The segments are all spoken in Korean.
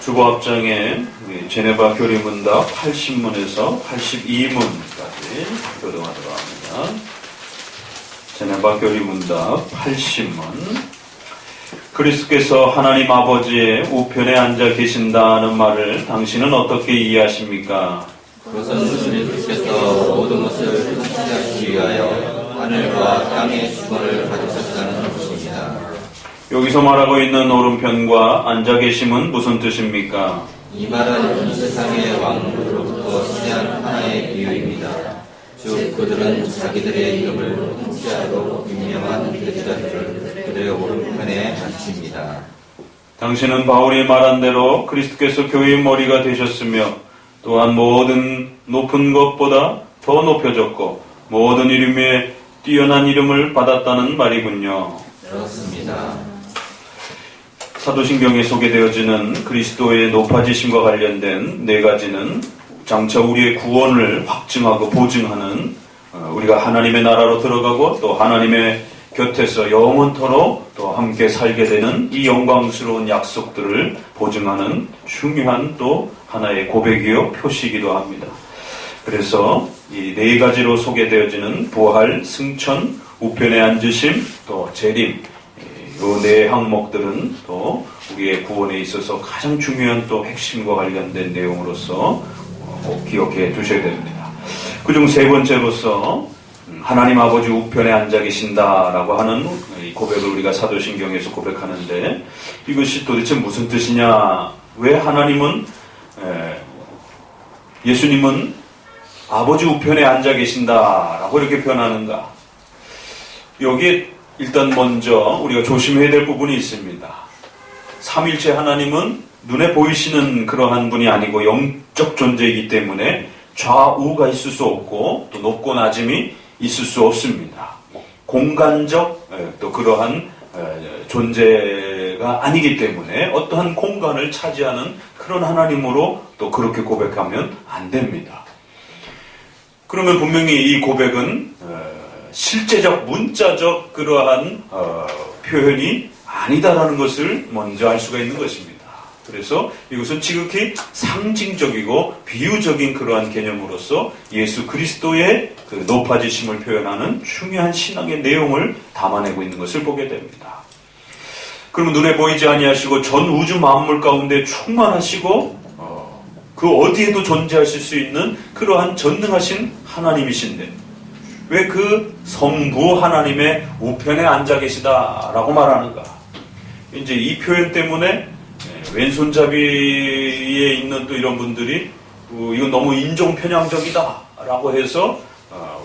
주보합장에 제네바 교리문답 80문에서 82문까지 교동하도록 합니다. 제네바 교리문답 80문. 그리스도께서 하나님 아버지의 우편에 앉아 계신다는 말을 당신은 어떻게 이해하십니까? 그것은 그리스도께서 모든 것을 통치하시기 위하여 하늘과 땅의 주권을 가지셨다는 것입니다. 여기서 말하고 있는 오른편과 앉아 계심은 무슨 뜻입니까? 이 말은 이 세상의 왕으로부터 시대한 하나의 비유입니다. 즉 그들은 자기들의 이름을 통치하도록 임명한 대지자들을 그들의 오른편에 앉힙니다. 당신은 바울이 말한 대로 그리스도께서 교회의 머리가 되셨으며 또한 모든 높은 것보다 더 높여졌고 모든 이름 위에 뛰어난 이름을 받았다는 말이군요. 그렇습니다. 사도신경에 소개되어지는 그리스도의 높아지심과 관련된 네 가지는 장차 우리의 구원을 확증하고 보증하는 우리가 하나님의 나라로 들어가고 또 하나님의 곁에서 영원토록 또 함께 살게 되는 이 영광스러운 약속들을 보증하는 중요한 또 하나의 고백이요 표시이기도 합니다. 그래서 이 네 가지로 소개되어지는 부활, 승천, 우편에 앉으심, 또 재림, 이 네 항목들은 또 우리의 구원에 있어서 가장 중요한 또 핵심과 관련된 내용으로서 꼭 기억해 두셔야 됩니다. 그중 세 번째로서 하나님 아버지 우편에 앉아 계신다라고 하는 이 고백을 우리가 사도신경에서 고백하는데 이것이 도대체 무슨 뜻이냐? 왜 하나님은 예수님은 아버지 우편에 앉아 계신다라고 이렇게 표현하는가? 여기에 일단 먼저 우리가 조심해야 될 부분이 있습니다. 삼일체 하나님은 눈에 보이시는 그러한 분이 아니고 영적 존재이기 때문에 좌우가 있을 수 없고 또 높고 낮음이 있을 수 없습니다. 공간적 또 그러한 존재가 아니기 때문에 어떠한 공간을 차지하는 그런 하나님으로 또 그렇게 고백하면 안 됩니다. 그러면 분명히 이 고백은 실제적 문자적 그러한 표현이 아니다라는 것을 먼저 알 수가 있는 것입니다. 그래서 이것은 지극히 상징적이고 비유적인 그러한 개념으로서 예수 그리스도의 그 높아지심을 표현하는 중요한 신앙의 내용을 담아내고 있는 것을 보게 됩니다. 그러면 눈에 보이지 아니하시고 전 우주 만물 가운데 충만하시고 그 어디에도 존재하실 수 있는 그러한 전능하신 하나님이신데 왜 그 성부 하나님의 우편에 앉아 계시다라고 말하는가? 이제 이 표현 때문에 왼손잡이에 있는 또 이런 분들이 이건 너무 인종 편향적이다라고 해서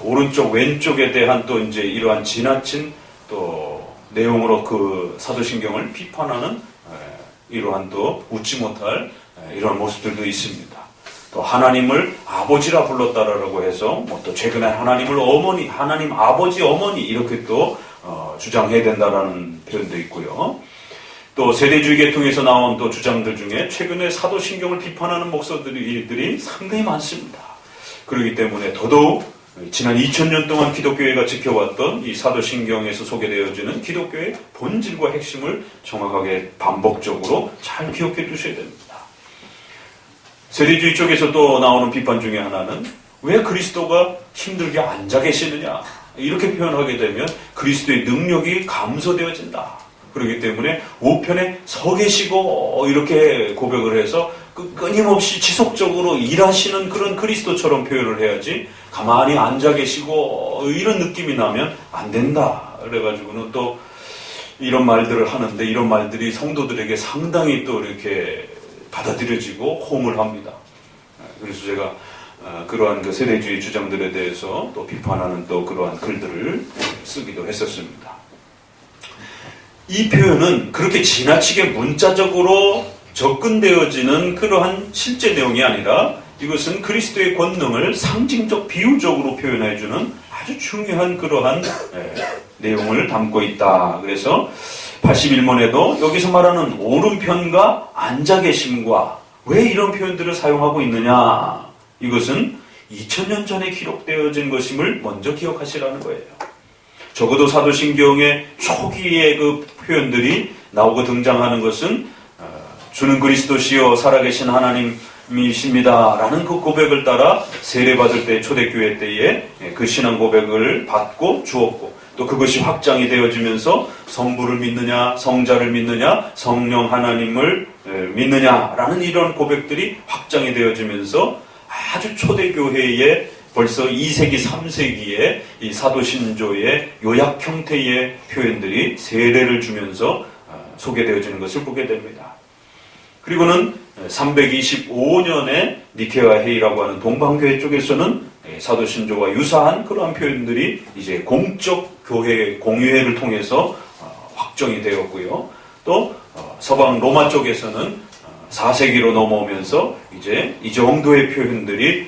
오른쪽 왼쪽에 대한 또 이제 이러한 지나친 또 내용으로 그 사도신경을 비판하는 이러한 또 웃지 못할 이런 모습들도 있습니다. 또 하나님을 아버지라 불렀다라고 해서 뭐 또 최근에 하나님을 어머니, 하나님 아버지 어머니 이렇게 또 주장해야 된다라는 표현도 있고요. 또 세대주의 계통에서 나온 또 주장들 중에 최근에 사도신경을 비판하는 목사들이 상당히 많습니다. 그렇기 때문에 더더욱 지난 2000년 동안 기독교회가 지켜왔던 이 사도신경에서 소개되어지는 기독교의 본질과 핵심을 정확하게 반복적으로 잘 기억해 두셔야 됩니다. 세대주의 쪽에서 또 나오는 비판 중에 하나는 왜 그리스도가 힘들게 앉아 계시느냐 이렇게 표현하게 되면 그리스도의 능력이 감소되어진다. 그렇기 때문에 우편에 서 계시고 이렇게 고백을 해서 끊임없이 지속적으로 일하시는 그런 그리스도처럼 표현을 해야지 가만히 앉아 계시고 이런 느낌이 나면 안 된다. 그래가지고는 또 이런 말들을 하는데 이런 말들이 성도들에게 상당히 또 이렇게 받아들여지고 호응을 합니다. 그래서 제가 그러한 그 세대주의 주장들에 대해서 또 비판하는 또 그러한 글들을 쓰기도 했었습니다. 이 표현은 그렇게 지나치게 문자적으로 접근되어지는 그러한 실제 내용이 아니라 이것은 그리스도의 권능을 상징적 비유적으로 표현해주는 아주 중요한 그러한 내용을 담고 있다. 그래서 81문에도 여기서 말하는 오른편과 앉아 계심과 왜 이런 표현들을 사용하고 있느냐? 이것은 2000년 전에 기록되어진 것임을 먼저 기억하시라는 거예요. 적어도 사도신경의 초기의 그 표현들이 나오고 등장하는 것은 주는 그리스도시요 살아계신 하나님이십니다 라는 그 고백을 따라 세례받을 때 초대교회 때에 그 신앙 고백을 받고 주었고, 또 그것이 확장이 되어지면서 성부를 믿느냐, 성자를 믿느냐, 성령 하나님을 믿느냐라는 이런 고백들이 확장이 되어지면서 아주 초대교회에 벌써 2세기, 3세기에 이 사도신조의 요약 형태의 표현들이 세례를 주면서 소개되어지는 것을 보게 됩니다. 그리고는 325년에 니케아 회의라고 하는 동방교회 쪽에서는 사도신조와 유사한 그러한 표현들이 이제 공적 교회 공유회를 통해서 확정이 되었고요. 또 서방 로마 쪽에서는 4세기로 넘어오면서 이제 이 정도의 표현들이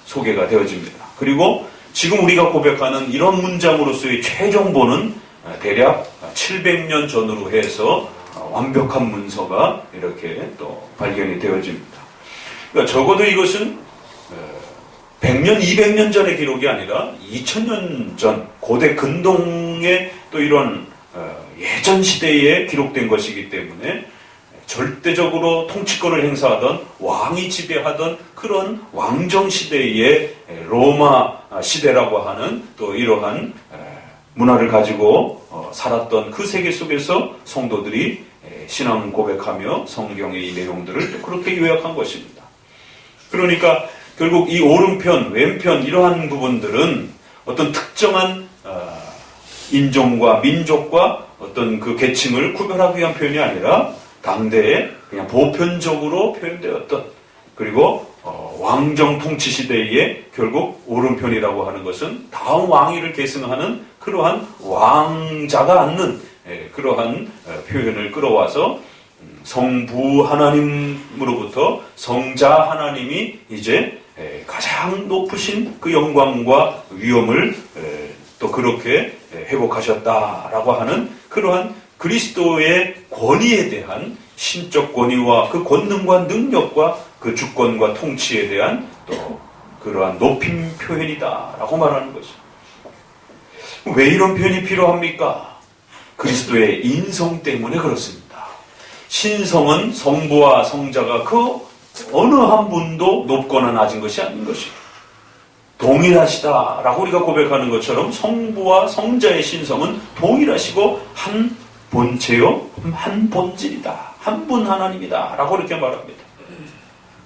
소개가 되어집니다. 그리고 지금 우리가 고백하는 이런 문장으로서의 최종본은 대략 700년 전으로 해서 완벽한 문서가 이렇게 또 발견이 되어집니다. 그러니까 적어도 이것은 100년, 200년 전의 기록이 아니라 2000년 전 고대 근동의 또 이런 예전 시대에 기록된 것이기 때문에 절대적으로 통치권을 행사하던 왕이 지배하던 그런 왕정 시대의 로마 시대라고 하는 또 이러한 문화를 가지고 살았던 그 세계 속에서 성도들이 신앙 고백하며 성경의 이 내용들을 또 그렇게 요약한 것입니다. 그러니까 결국 이 오른편, 왼편 이러한 부분들은 어떤 특정한 인종과 민족과 어떤 그 계층을 구별하기 위한 표현이 아니라 당대에 그냥 보편적으로 표현되었던, 그리고 왕정 통치 시대에 결국 오른편이라고 하는 것은 다음 왕위를 계승하는 그러한 왕자가 앉는 그러한 표현을 끌어와서 성부 하나님으로부터 성자 하나님이 이제 가장 높으신 그 영광과 위엄을 또 그렇게 회복하셨다라고 하는 그러한 그리스도의 권위에 대한 신적 권위와 그 권능과 능력과 그 주권과 통치에 대한 또 그러한 높임 표현이다라고 말하는 것입니다. 왜 이런 표현이 필요합니까? 그리스도의 인성 때문에 그렇습니다. 신성은 성부와 성자가 그 어느 한 분도 높거나 낮은 것이 아닌 것이에요. 동일하시다라고 우리가 고백하는 것처럼 성부와 성자의 신성은 동일하시고 한 본체요, 한 본질이다, 한 분 하나님이다 라고 이렇게 말합니다.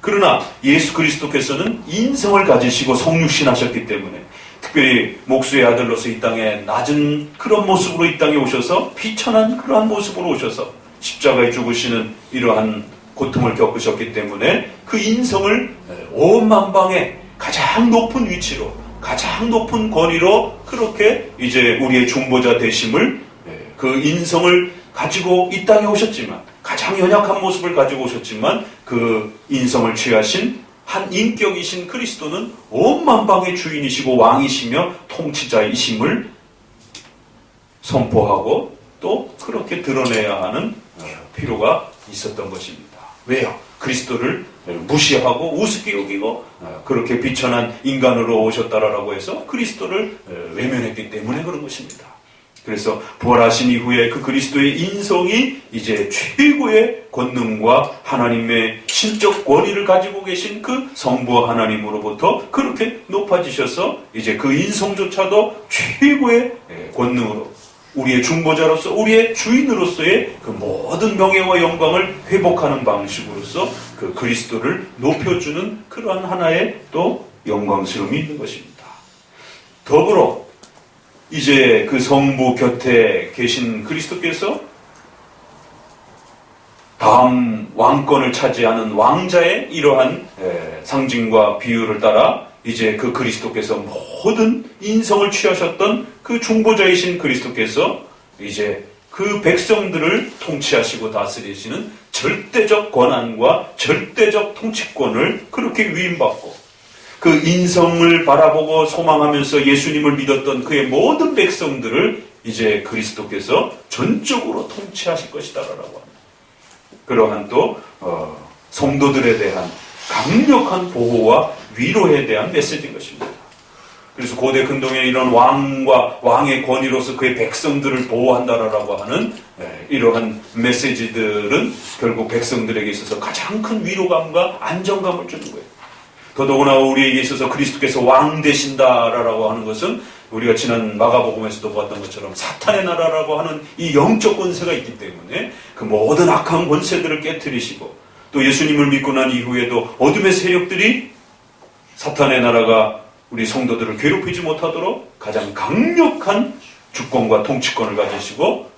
그러나 예수 그리스도께서는 인성을 가지시고 성육신하셨기 때문에 특별히 목수의 아들로서 이 땅에 낮은 그런 모습으로 이 땅에 오셔서 비천한 그러한 모습으로 오셔서 십자가에 죽으시는 이러한 고통을 겪으셨기 때문에 그 인성을 온 만방에 가장 높은 위치로, 가장 높은 권위로 그렇게 이제 우리의 중보자 되심을, 그 인성을 가지고 이 땅에 오셨지만, 가장 연약한 모습을 가지고 오셨지만 그 인성을 취하신 한 인격이신 그리스도는 온 만방의 주인이시고 왕이시며 통치자이심을 선포하고 또 그렇게 드러내야 하는 필요가 있었던 것입니다. 왜요? 그리스도를 무시하고 우습게 여기고 그렇게 비천한 인간으로 오셨다라고 해서 그리스도를 외면했기 때문에 그런 것입니다. 그래서 부활하신 이후에 그 그리스도의 인성이 이제 최고의 권능과 하나님의 신적 권위를 가지고 계신 그 성부 하나님으로부터 그렇게 높아지셔서 이제 그 인성조차도 최고의 권능으로 우리의 중보자로서 우리의 주인으로서의 그 모든 명예와 영광을 회복하는 방식으로서 그 그리스도를 높여주는 그러한 하나의 또 영광스러움이 있는 것입니다. 더불어 이제 그 성부 곁에 계신 그리스도께서 다음 왕권을 차지하는 왕자의 이러한 상징과 비유를 따라 이제 그 그리스도께서 모든 인성을 취하셨던 그 중보자이신 그리스도께서 이제 그 백성들을 통치하시고 다스리시는 절대적 권한과 절대적 통치권을 그렇게 위임받고 그 인성을 바라보고 소망하면서 예수님을 믿었던 그의 모든 백성들을 이제 그리스도께서 전적으로 통치하실 것이다라고 합니다. 그러한 또 성도들에 대한 강력한 보호와 위로에 대한 메시지인 것입니다. 그래서 고대 근동에 이런 왕과 왕의 권위로서 그의 백성들을 보호한다라고 하는 이러한 메시지들은 결국 백성들에게 있어서 가장 큰 위로감과 안정감을 주는 거예요. 더더구나 우리에게 있어서 그리스도께서 왕 되신다라고 하는 것은 우리가 지난 마가복음에서도 보았던 것처럼 사탄의 나라라고 하는 이 영적 권세가 있기 때문에 그 모든 악한 권세들을 깨트리시고 또 예수님을 믿고 난 이후에도 어둠의 세력들이 사탄의 나라가 우리 성도들을 괴롭히지 못하도록 가장 강력한 주권과 통치권을 가지시고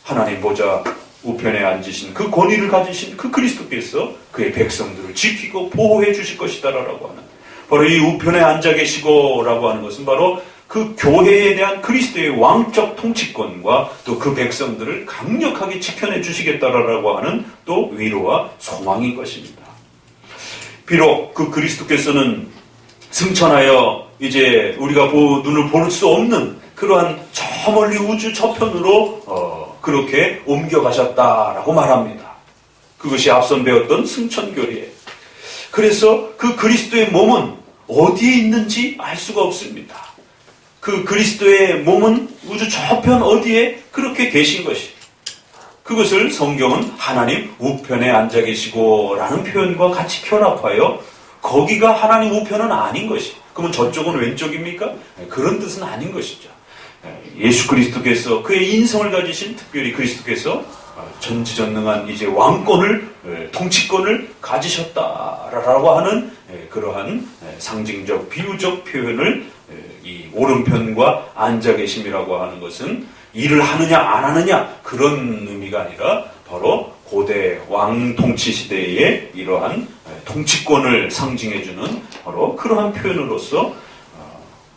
하나님 보좌 우편에 앉으신 그 권위를 가지신 그 그리스도께서 그의 백성들을 지키고 보호해 주실 것이다라고 하는 바로 이 우편에 앉아 계시고라고 하는 것은 바로 그 교회에 대한 그리스도의 왕적 통치권과 또 그 백성들을 강력하게 지켜내 주시겠다라고 하는 또 위로와 소망인 것입니다. 비록 그 그리스도께서는 승천하여 이제 우리가 눈을 볼 수 없는 그러한 저 멀리 우주 저편으로 그렇게 옮겨가셨다라고 말합니다. 그것이 앞선 배웠던 승천교리에. 그래서 그 그리스도의 몸은 어디에 있는지 알 수가 없습니다. 그 그리스도의 몸은 우주 저편 어디에 그렇게 계신 것이. 그것을 성경은 하나님 우편에 앉아 계시고 라는 표현과 같이 결합하여 거기가 하나님 우편은 아닌 것이. 그러면 저쪽은 왼쪽입니까? 그런 뜻은 아닌 것이죠. 예수 그리스도께서 그의 인성을 가지신 특별히 그리스도께서 전지전능한 이제 왕권을 통치권을 가지셨다라고 하는 그러한 상징적 비유적 표현을 이 오른편과 앉아 계심이라고 하는 것은 일을 하느냐 안 하느냐 그런 의미가 아니라 바로 고대 왕 통치 시대의 이러한 통치권을 상징해주는 바로 그러한 표현으로서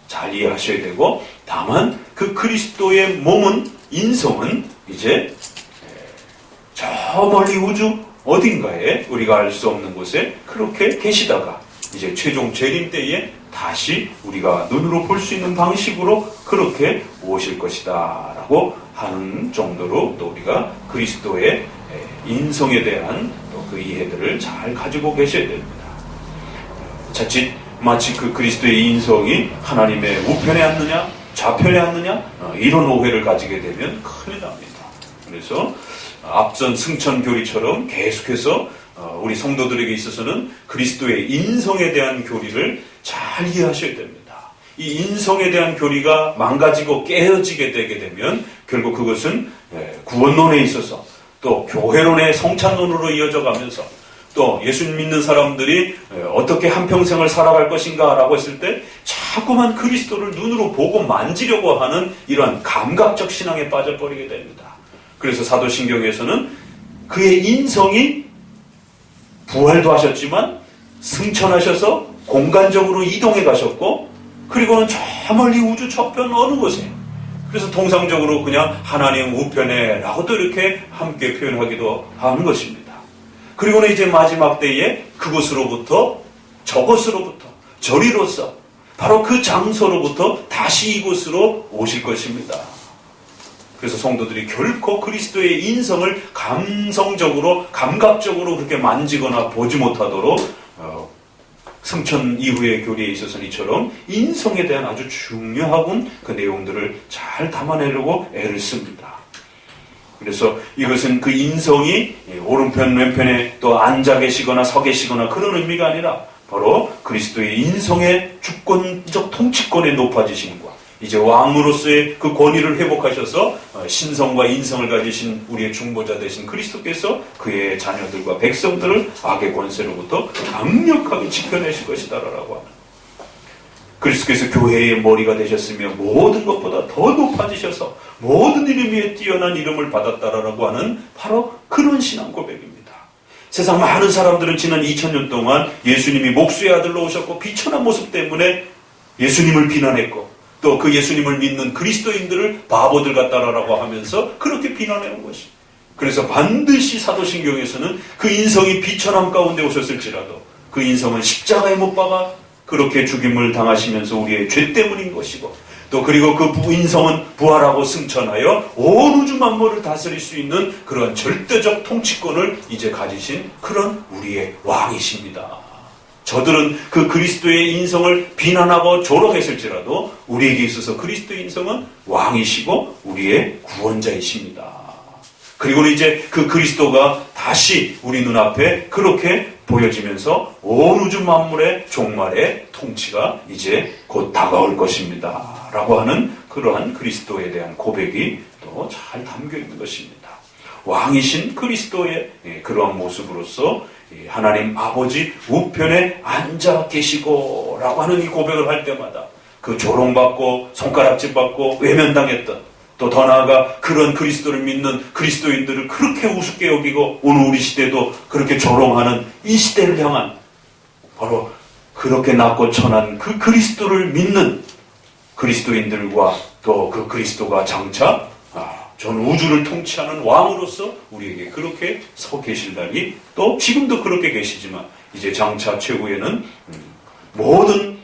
잘 이해하셔야 되고 다만 그 그리스도의 몸은 인성은 이제 저 멀리 우주 어딘가에 우리가 알 수 없는 곳에 그렇게 계시다가 이제 최종 재림 때에 다시 우리가 눈으로 볼 수 있는 방식으로 그렇게 오실 것이다 라고 하는 정도로 또 우리가 그리스도의 인성에 대한 또 그 이해들을 잘 가지고 계셔야 됩니다. 자칫 마치 그 그리스도의 인성이 하나님의 우편에 앉느냐 좌편에 앉느냐 이런 오해를 가지게 되면 큰일 납니다. 그래서 앞선 승천교리처럼 계속해서 우리 성도들에게 있어서는 그리스도의 인성에 대한 교리를 잘 이해하셔야 됩니다. 이 인성에 대한 교리가 망가지고 깨어지게 되게 되면 결국 그것은 구원론에 있어서 또 교회론의 성찬론으로 이어져 가면서 또 예수님 믿는 사람들이 어떻게 한평생을 살아갈 것인가 라고 했을 때 자꾸만 그리스도를 눈으로 보고 만지려고 하는 이러한 감각적 신앙에 빠져버리게 됩니다. 그래서 사도신경에서는 그의 인성이 부활도 하셨지만 승천하셔서 공간적으로 이동해 가셨고 그리고는 저 멀리 우주 저편 어느 곳에 그래서 통상적으로 그냥 하나님 우편에 라고 또 이렇게 함께 표현하기도 하는 것입니다. 그리고는 이제 마지막 때에 그곳으로부터 저곳으로부터 저리로서 바로 그 장소로부터 다시 이곳으로 오실 것입니다. 그래서 성도들이 결코 그리스도의 인성을 감성적으로 감각적으로 그렇게 만지거나 보지 못하도록 승천 이후의 교리에 있어서는 이처럼 인성에 대한 아주 중요한 그 내용들을 잘 담아내려고 애를 씁니다. 그래서 이것은 그 인성이 오른편 왼편에 또 앉아 계시거나 서 계시거나 그런 의미가 아니라 바로 그리스도의 인성의 주권적 통치권의 높아지심과 이제 왕으로서의 그 권위를 회복하셔서 신성과 인성을 가지신 우리의 중보자 되신 그리스도께서 그의 자녀들과 백성들을 악의 권세로부터 강력하게 지켜내실 것이다라고 하는 그리스도께서 교회의 머리가 되셨으며 모든 것보다 더 높아지셔서 모든 이름 위에 뛰어난 이름을 받았다라고 하는 바로 그런 신앙 고백입니다. 세상 많은 사람들은 지난 2000년 동안 예수님이 목수의 아들로 오셨고 비천한 모습 때문에 예수님을 비난했고 또 그 예수님을 믿는 그리스도인들을 바보들 같다라고 하면서 그렇게 비난해온 것이. 그래서 반드시 사도신경에서는 그 인성이 비천함 가운데 오셨을지라도 그 인성은 십자가에 못 박아 그렇게 죽임을 당하시면서 우리의 죄 때문인 것이고 또 그리고 그 인성은 부활하고 승천하여 온 우주 만물을 다스릴 수 있는 그런 절대적 통치권을 이제 가지신 그런 우리의 왕이십니다. 저들은 그 그리스도의 인성을 비난하고 조롱했을지라도 우리에게 있어서 그리스도의 인성은 왕이시고 우리의 구원자이십니다. 그리고는 이제 그 그리스도가 다시 우리 눈앞에 그렇게 보여지면서 온 우주 만물의 종말의 통치가 이제 곧 다가올 것입니다. 라고 하는 그러한 그리스도에 대한 고백이 또 잘 담겨 있는 것입니다. 왕이신 그리스도의 그러한 모습으로서 하나님 아버지 우편에 앉아 계시고 라고 하는 이 고백을 할 때마다 그 조롱받고 손가락질 받고 외면당했던 또 더 나아가 그런 그리스도를 믿는 그리스도인들을 그렇게 우습게 여기고 오늘 우리 시대도 그렇게 조롱하는 이 시대를 향한 바로 그렇게 낮고 천한 그 그리스도를 믿는 그리스도인들과 또 그 그리스도가 장차 전 우주를 통치하는 왕으로서 우리에게 그렇게 서 계실 날이 또 지금도 그렇게 계시지만 이제 장차 최후에는 모든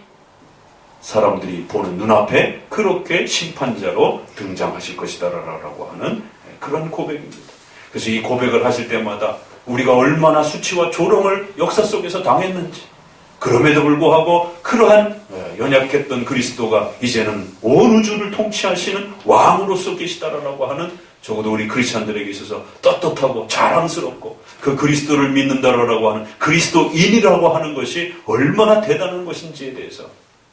사람들이 보는 눈앞에 그렇게 심판자로 등장하실 것이다라고 하는 그런 고백입니다. 그래서 이 고백을 하실 때마다 우리가 얼마나 수치와 조롱을 역사 속에서 당했는지 그럼에도 불구하고 그러한 연약했던 그리스도가 이제는 온 우주를 통치하시는 왕으로서 계시다라고 하는 적어도 우리 크리스찬들에게 있어서 떳떳하고 자랑스럽고 그 그리스도를 믿는다라고 하는 그리스도인이라고 하는 것이 얼마나 대단한 것인지에 대해서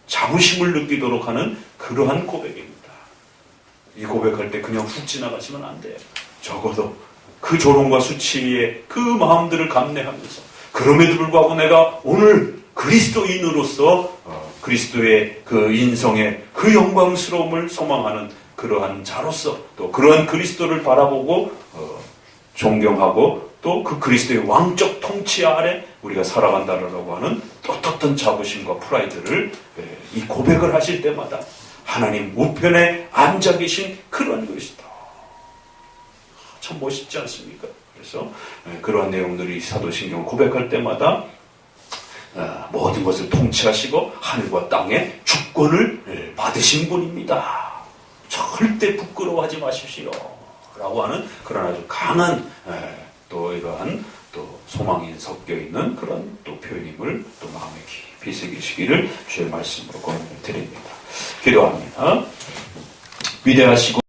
자부심을 느끼도록 하는 그러한 고백입니다. 이 고백할 때 그냥 훅 지나가시면 안 돼요. 적어도 그 조롱과 수치의 그 마음들을 감내하면서 그럼에도 불구하고 내가 오늘 그리스도인으로서 그리스도의 그 인성의 그 영광스러움을 소망하는 그러한 자로서 또 그러한 그리스도를 바라보고 존경하고 또 그 그리스도의 왕적 통치 아래 우리가 살아간다라고 하는 떳떳한 자부심과 프라이드를 이 고백을 하실 때마다 하나님 우편에 앉아 계신 그런 것이다. 참 멋있지 않습니까? 그래서 그러한 내용들이 사도신경 고백할 때마다 모든 것을 통치하시고 하늘과 땅의 주권을 받으신 분입니다. 절대 부끄러워하지 마십시오. 라고 하는 그런 아주 강한 또 이러한 또 소망이 섞여 있는 그런 또 표현임을 또 마음에 깊이 새기시기를 주의 말씀으로 권유를 드립니다. 기도합니다. 위대하시고